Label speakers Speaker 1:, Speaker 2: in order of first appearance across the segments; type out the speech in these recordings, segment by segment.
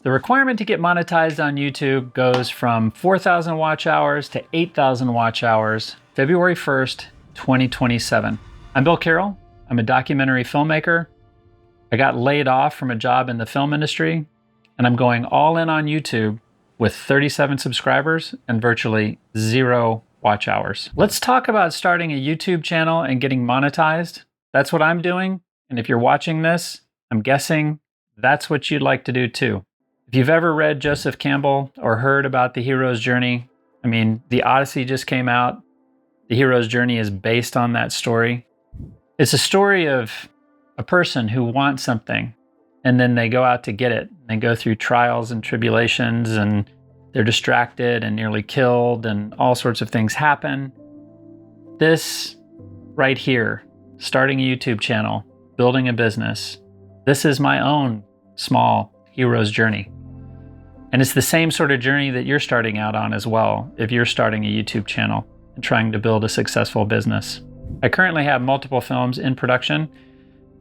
Speaker 1: The requirement to get monetized on YouTube goes from 4,000 watch hours to 8,000 watch hours, February 1st, 2027. I'm Bill Carroll. I'm a documentary filmmaker. I got laid off from a job in the film industry, and I'm going all in on YouTube with 37 subscribers and virtually 0 watch hours. Let's talk about starting a YouTube channel and getting monetized. That's what I'm doing. And if you're watching this, I'm guessing that's what you'd like to do too. If you've ever read Joseph Campbell or heard about the hero's journey, I mean, the Odyssey just came out. The hero's journey is based on that story. It's a story of a person who wants something and then they go out to get it. They go through trials and tribulations and they're distracted and nearly killed and all sorts of things happen. This right here, starting a YouTube channel, building a business, this is my own small hero's journey. And it's the same sort of journey that you're starting out on as well if you're starting a YouTube channel and trying to build a successful business. I currently have multiple films in production.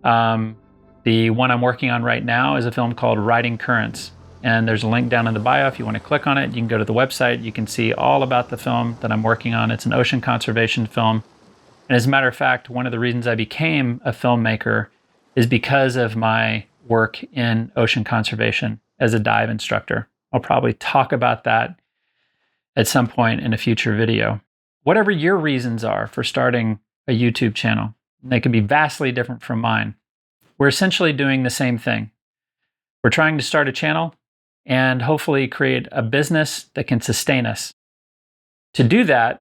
Speaker 1: The one I'm working on right now is a film called Riding Currents. And there's a link down in the bio. If you want to click on it, you can go to the website. You can see all about the film that I'm working on. It's an ocean conservation film. And as a matter of fact, one of the reasons I became a filmmaker is because of my work in ocean conservation as a dive instructor. I'll probably talk about that at some point in a future video. Whatever your reasons are for starting a YouTube channel, they can be vastly different from mine. We're essentially doing the same thing. We're trying to start a channel and hopefully create a business that can sustain us. To do that,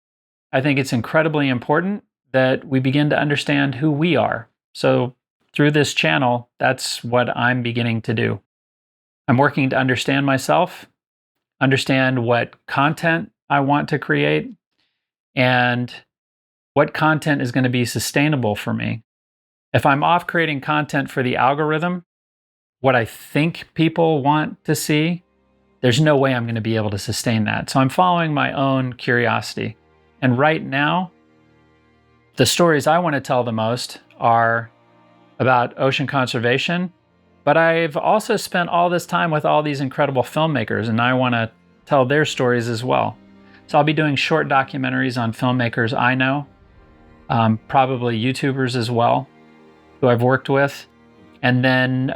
Speaker 1: I think it's incredibly important that we begin to understand who we are. So through this channel, that's what I'm beginning to do. I'm working to understand myself, understand what content I want to create, and what content is going to be sustainable for me. If I'm off creating content for the algorithm, what I think people want to see, there's no way I'm going to be able to sustain that. So I'm following my own curiosity. And right now, the stories I want to tell the most are about ocean conservation, but I've also spent all this time with all these incredible filmmakers, and I want to tell their stories as well. So I'll be doing short documentaries on filmmakers I know, probably YouTubers as well, who I've worked with, and then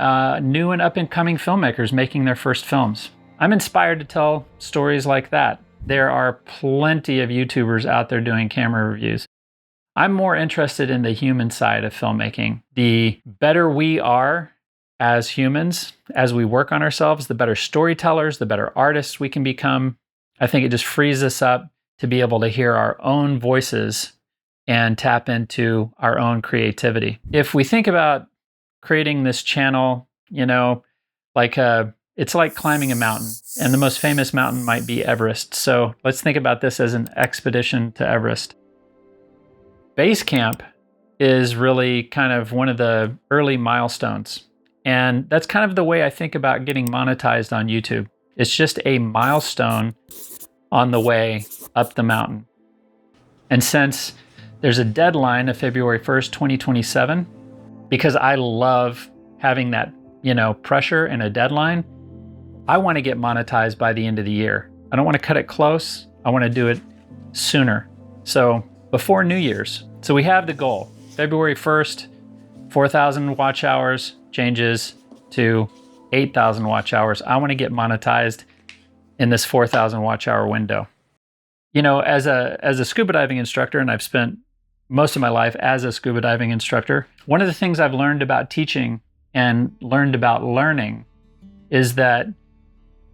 Speaker 1: new and up-and-coming filmmakers making their first films. I'm inspired to tell stories like that. There are plenty of YouTubers out there doing camera reviews. I'm more interested in the human side of filmmaking. The better we are as humans, as we work on ourselves, the better storytellers, the better artists we can become. I think it just frees us up to be able to hear our own voices and tap into our own creativity. If we think about creating this channel, it's like climbing a mountain, and the most famous mountain might be Everest. So let's think about this as an expedition to Everest. Base camp is really kind of one of the early milestones. And that's kind of the way I think about getting monetized on YouTube. It's just a milestone on the way up the mountain. And since there's a deadline of February 1st, 2027, because I love having that, pressure and a deadline, I want to get monetized by the end of the year. I don't want to cut it close. I want to do it sooner. So before New Year's. So we have the goal. February 1st, 4,000 watch hours changes to 8,000 watch hours. I want to get monetized in this 4,000 watch hour window. As a scuba diving instructor, and I've spent most of my life as a scuba diving instructor, one of the things I've learned about teaching and learned about learning is that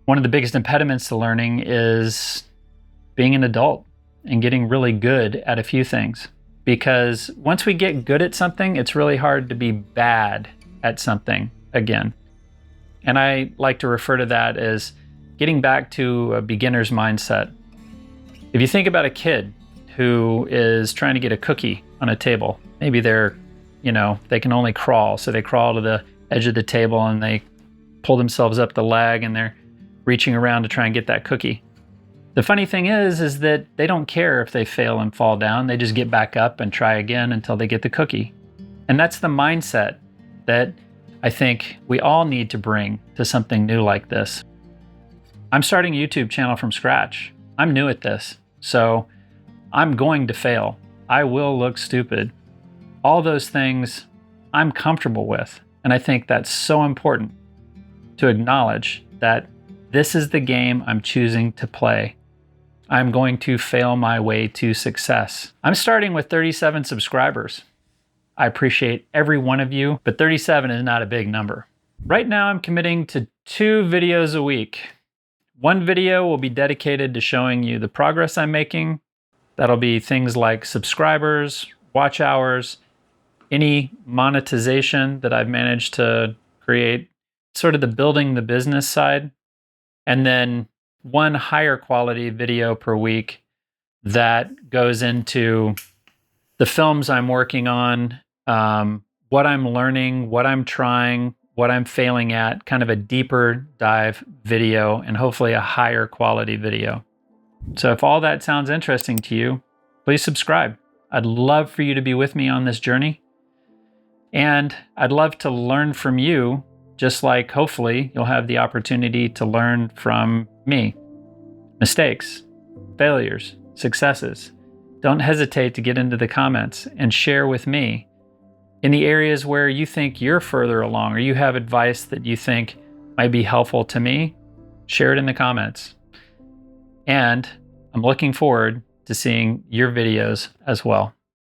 Speaker 1: one of the biggest impediments to learning is being an adult and getting really good at a few things. Because once we get good at something, it's really hard to be bad at something again. And I like to refer to that as getting back to a beginner's mindset. If you think about a kid who is trying to get a cookie on a table, maybe they can only crawl. So they crawl to the edge of the table and they pull themselves up the leg and they're reaching around to try and get that cookie. The funny thing is that they don't care if they fail and fall down. They just get back up and try again until they get the cookie. And that's the mindset that I think we all need to bring to something new like this. I'm starting a YouTube channel from scratch. I'm new at this, so I'm going to fail. I will look stupid. All those things I'm comfortable with. And I think that's so important to acknowledge that this is the game I'm choosing to play. I'm going to fail my way to success. I'm starting with 37 subscribers. I appreciate every one of you, but 37 is not a big number. Right now, I'm committing to 2 videos a week. One video will be dedicated to showing you the progress I'm making. That'll be things like subscribers, watch hours, any monetization that I've managed to create, sort of the building the business side. And then one higher quality video per week that goes into the films I'm working on, what I'm learning, what I'm trying, what I'm failing at, kind of a deeper dive video, and hopefully a higher quality video. So if all that sounds interesting to you, please subscribe. I'd love for you to be with me on this journey. And I'd love to learn from you, just like hopefully you'll have the opportunity to learn from me. Mistakes, failures, successes. Don't hesitate to get into the comments and share with me in the areas where you think you're further along or you have advice that you think might be helpful to me. Share it in the comments. And I'm looking forward to seeing your videos as well.